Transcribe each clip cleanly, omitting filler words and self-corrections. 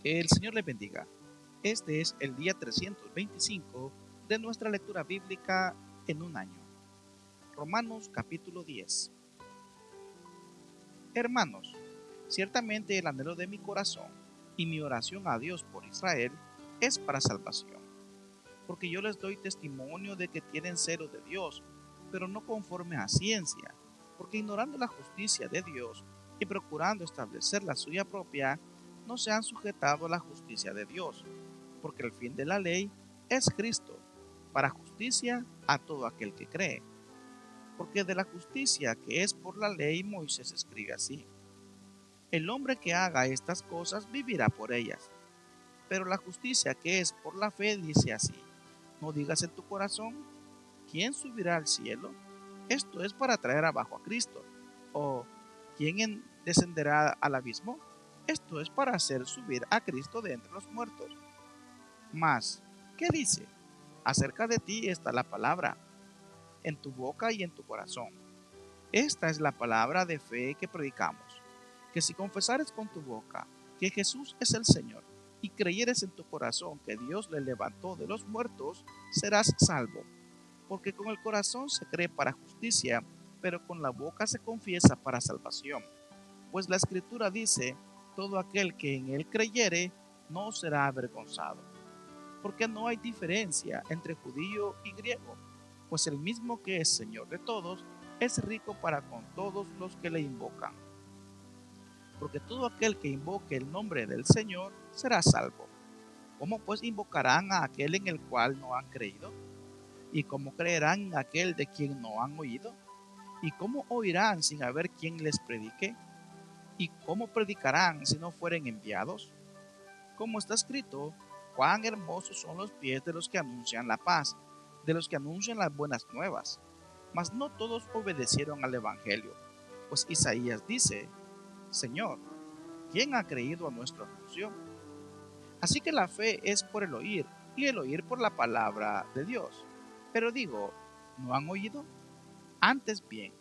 El Señor le bendiga. Este es el día 325 de nuestra lectura bíblica en un año. Romanos capítulo 10. Hermanos, ciertamente el anhelo de mi corazón y mi oración a Dios por Israel es para salvación, porque yo les doy testimonio de que tienen celo de Dios, pero no conforme a ciencia, porque ignorando la justicia de Dios y procurando establecer la suya propia, no se han sujetado a la justicia de Dios, porque el fin de la ley es Cristo, para justicia a todo aquel que cree. Porque de la justicia que es por la ley Moisés escribe así: el hombre que haga estas cosas vivirá por ellas. Pero la justicia que es por la fe dice así: no digas en tu corazón, ¿quién subirá al cielo? Esto es para traer abajo a Cristo. ¿O quién descenderá al abismo? Esto es para hacer subir a Cristo de entre los muertos. Mas, ¿qué dice? Acerca de ti está la palabra, en tu boca y en tu corazón. Esta es la palabra de fe que predicamos, que si confesares con tu boca que Jesús es el Señor y creyeres en tu corazón que Dios le levantó de los muertos, serás salvo. Porque con el corazón se cree para justicia, pero con la boca se confiesa para salvación. Pues la Escritura dice: todo aquel que en él creyere no será avergonzado. Porque no hay diferencia entre judío y griego, pues el mismo que es Señor de todos es rico para con todos los que le invocan. Porque todo aquel que invoque el nombre del Señor será salvo. ¿Cómo pues invocarán a aquel en el cual no han creído? ¿Y cómo creerán en aquel de quien no han oído? ¿Y cómo oirán sin haber quien les predique? ¿Y cómo predicarán si no fueren enviados? Como está escrito: cuán hermosos son los pies de los que anuncian la paz, de los que anuncian las buenas nuevas. Mas no todos obedecieron al Evangelio, pues Isaías dice: Señor, ¿quién ha creído a nuestro anuncio? Así que la fe es por el oír, y el oír por la palabra de Dios. Pero digo, ¿no han oído? Antes bien,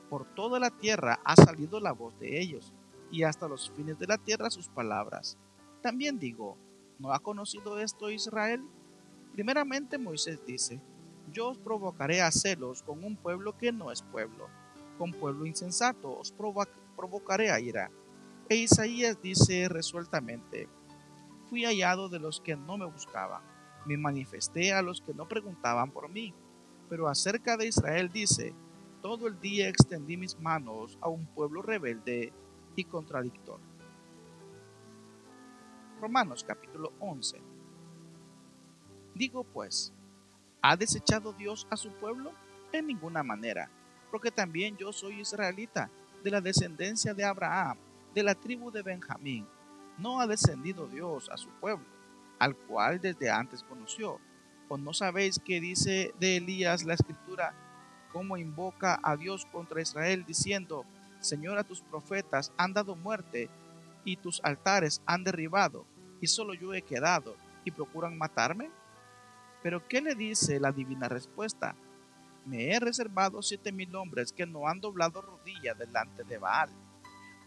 por toda la tierra ha salido la voz de ellos, y hasta los fines de la tierra sus palabras. También digo, ¿no ha conocido esto Israel? Primeramente Moisés dice: yo os provocaré a celos con un pueblo que no es pueblo, con pueblo insensato os provocaré a ira. E Isaías dice resueltamente: fui hallado de los que no me buscaban, me manifesté a los que no preguntaban por mí. Pero acerca de Israel dice: todo el día extendí mis manos a un pueblo rebelde y contradictor. Romanos capítulo 11. Digo pues, ¿ha desechado Dios a su pueblo? En ninguna manera, porque también yo soy israelita, de la descendencia de Abraham, de la tribu de Benjamín. ¿No ha descendido Dios a su pueblo, al cual desde antes conoció? ¿O no sabéis qué dice de Elías la escritura, cómo invoca a Dios contra Israel, diciendo: Señor, a tus profetas han dado muerte, y tus altares han derribado, y solo yo he quedado, y procuran matarme? Pero ¿qué le dice la divina respuesta? Me he reservado 7,000 hombres que no han doblado rodilla delante de Baal.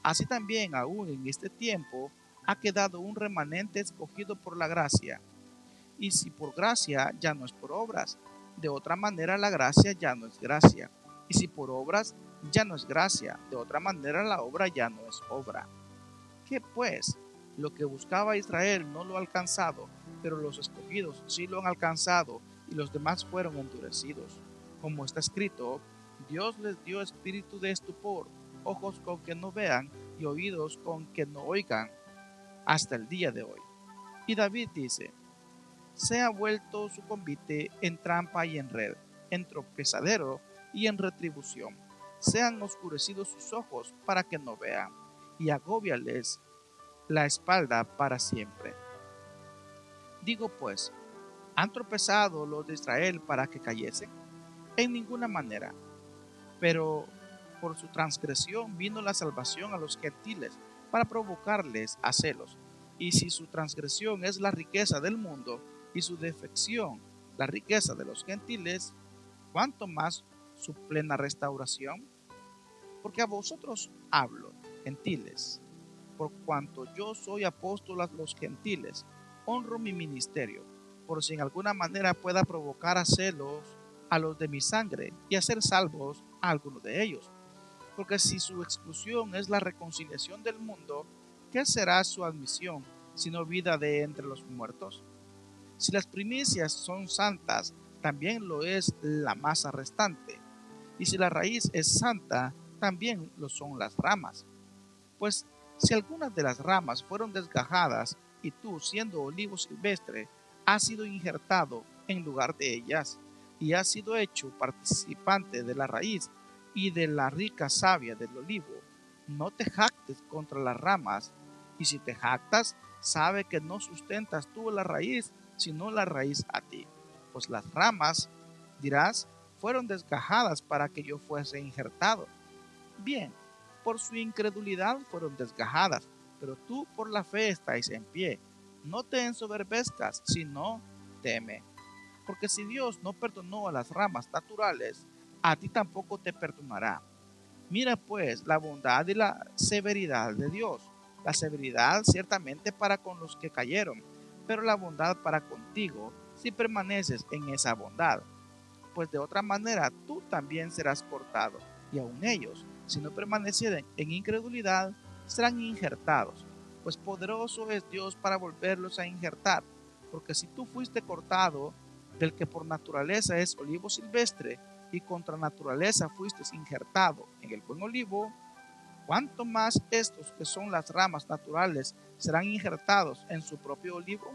Así también aún en este tiempo ha quedado un remanente escogido por la gracia. Y si por gracia, ya no es por obras. De otra manera la gracia ya no es gracia. Y si por obras, ya no es gracia. De otra manera la obra ya no es obra. ¿Qué pues? Lo que buscaba Israel no lo ha alcanzado, pero los escogidos sí lo han alcanzado, y los demás fueron endurecidos. Como está escrito: Dios les dio espíritu de estupor, ojos con que no vean y oídos con que no oigan, hasta el día de hoy. Y David dice: sea vuelto su convite en trampa y en red, en tropezadero y en retribución. Sean oscurecidos sus ojos para que no vean, y agóbiales la espalda para siempre. Digo pues, ¿han tropezado los de Israel para que cayesen? En ninguna manera. Pero por su transgresión vino la salvación a los gentiles, para provocarles a celos. Y si su transgresión es la riqueza del mundo, y su defección la riqueza de los gentiles, ¿cuánto más su plena restauración? Porque a vosotros hablo, gentiles, por cuanto yo soy apóstol a los gentiles, honro mi ministerio, por si en alguna manera pueda provocar a celos a los de mi sangre y hacer salvos a algunos de ellos. Porque si su exclusión es la reconciliación del mundo, ¿qué será su admisión sino vida de entre los muertos? Si las primicias son santas, también lo es la masa restante. Y si la raíz es santa, también lo son las ramas. Pues si algunas de las ramas fueron desgajadas, y tú, siendo olivo silvestre, has sido injertado en lugar de ellas, y has sido hecho participante de la raíz y de la rica savia del olivo, no te jactes contra las ramas, y si te jactas, sabe que no sustentas tú la raíz, sino la raíz a ti. Pues las ramas, dirás, fueron desgajadas para que yo fuese injertado. Bien, por su incredulidad fueron desgajadas, pero tú por la fe estáis en pie. No te ensoberbezcas, sino teme. Porque si Dios no perdonó a las ramas naturales, a ti tampoco te perdonará. Mira pues la bondad y la severidad de Dios. La severidad ciertamente para con los que cayeron, pero la bondad para contigo si permaneces en esa bondad, pues de otra manera tú también serás cortado, y aun ellos, si no permanecieren en incredulidad, serán injertados, pues poderoso es Dios para volverlos a injertar, porque si tú fuiste cortado del que por naturaleza es olivo silvestre, y contra naturaleza fuiste injertado en el buen olivo, ¿cuánto más estos que son las ramas naturales serán injertados en su propio olivo?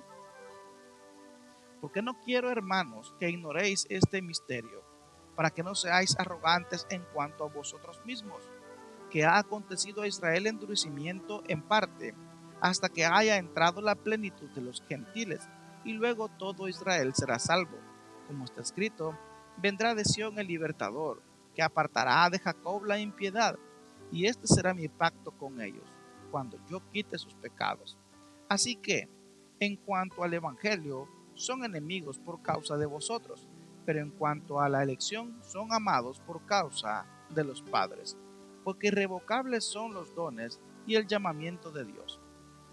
Porque no quiero, hermanos, que ignoréis este misterio, para que no seáis arrogantes en cuanto a vosotros mismos, que ha acontecido a Israel endurecimiento en parte, hasta que haya entrado la plenitud de los gentiles, y luego todo Israel será salvo. Como está escrito, vendrá de Sión el libertador, que apartará de Jacob la impiedad, y este será mi pacto con ellos, cuando yo quite sus pecados. Así que, en cuanto al Evangelio, son enemigos por causa de vosotros, pero en cuanto a la elección, son amados por causa de los padres, porque irrevocables son los dones y el llamamiento de Dios.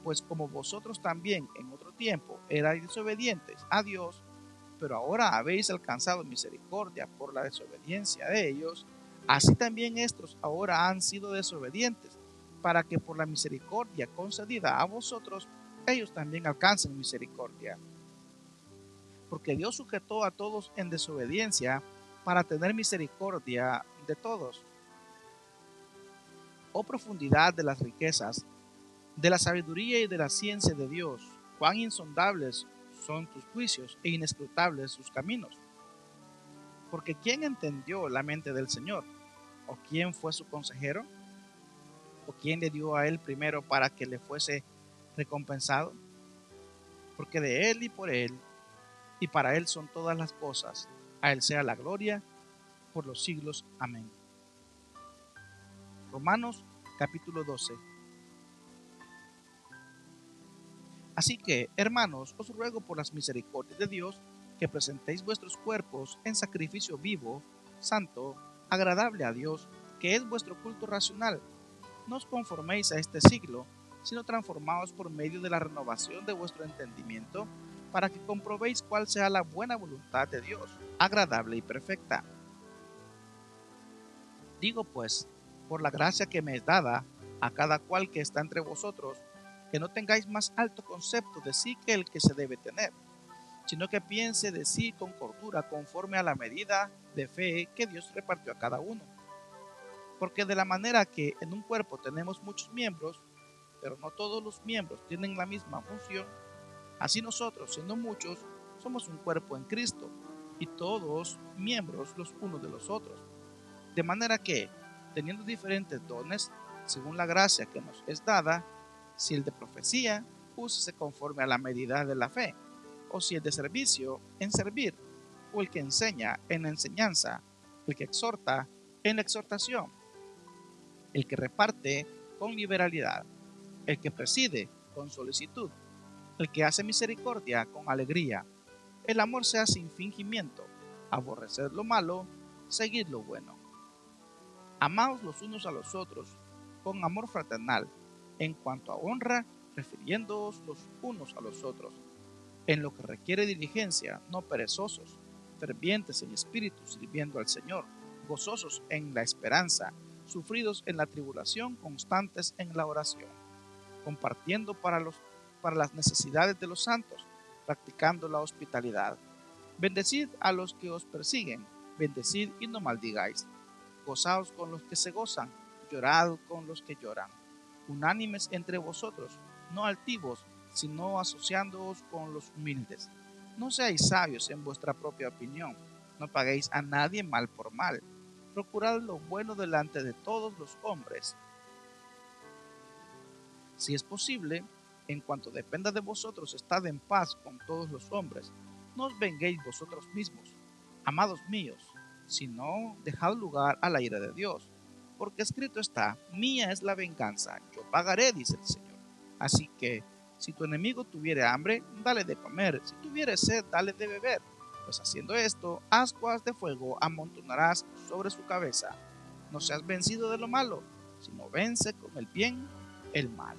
Pues como vosotros también en otro tiempo erais desobedientes a Dios, pero ahora habéis alcanzado misericordia por la desobediencia de ellos, así también estos ahora han sido desobedientes, para que por la misericordia concedida a vosotros, ellos también alcancen misericordia. Porque Dios sujetó a todos en desobediencia para tener misericordia de todos. Oh profundidad de las riquezas, de la sabiduría y de la ciencia de Dios, cuán insondables son tus juicios e inescrutables sus caminos. Porque ¿quién entendió la mente del Señor? ¿O quién fue su consejero? ¿O quién le dio a él primero para que le fuese recompensado? Porque de él y por él y para él son todas las cosas. A él sea la gloria por los siglos. Amén. Romanos capítulo 12. Así que, hermanos, os ruego por las misericordias de Dios que presentéis vuestros cuerpos en sacrificio vivo, santo, agradable a Dios, que es vuestro culto racional. No os conforméis a este siglo, sino transformaos por medio de la renovación de vuestro entendimiento, para que comprobéis cuál sea la buena voluntad de Dios, agradable y perfecta. Digo pues, por la gracia que me es dada, a cada cual que está entre vosotros, que no tengáis más alto concepto de sí que el que se debe tener, sino que piense de sí con cordura conforme a la medida de fe que Dios repartió a cada uno. Porque de la manera que en un cuerpo tenemos muchos miembros, pero no todos los miembros tienen la misma función, así nosotros, siendo muchos, somos un cuerpo en Cristo, y todos miembros los unos de los otros. De manera que, teniendo diferentes dones, según la gracia que nos es dada, si el de profecía, úsese conforme a la medida de la fe, o si el de servicio, en servir, o el que enseña, en la enseñanza, el que exhorta, en la exhortación, el que reparte, con liberalidad, el que preside, con solicitud, el que hace misericordia, con alegría. El amor sea sin fingimiento, aborreced lo malo, seguid lo bueno. Amaos los unos a los otros con amor fraternal, En cuanto a honra, refiriéndoos los unos a los otros. En lo que requiere diligencia, no perezosos, fervientes en espíritu, sirviendo al Señor, gozosos en la esperanza, sufridos en la tribulación, constantes en la oración, compartiendo para las necesidades de los santos, practicando la hospitalidad. Bendecid a los que os persiguen, bendecid y no maldigáis. Gozaos con los que se gozan, llorad con los que lloran. Unánimes entre vosotros, no altivos, sino asociándoos con los humildes. No seáis sabios en vuestra propia opinión, no paguéis a nadie mal por mal. Procurad lo bueno delante de todos los hombres. Si es posible, en cuanto dependa de vosotros, estad en paz con todos los hombres. No os venguéis vosotros mismos, amados míos, sino dejad lugar a la ira de Dios. Porque escrito está, mía es la venganza, yo pagaré, dice el Señor. Así que, si tu enemigo tuviere hambre, dale de comer, si tuviere sed, dale de beber. Pues haciendo esto, ascuas de fuego amontonarás sobre su cabeza. No seas vencido de lo malo, sino vence con el bien el mal.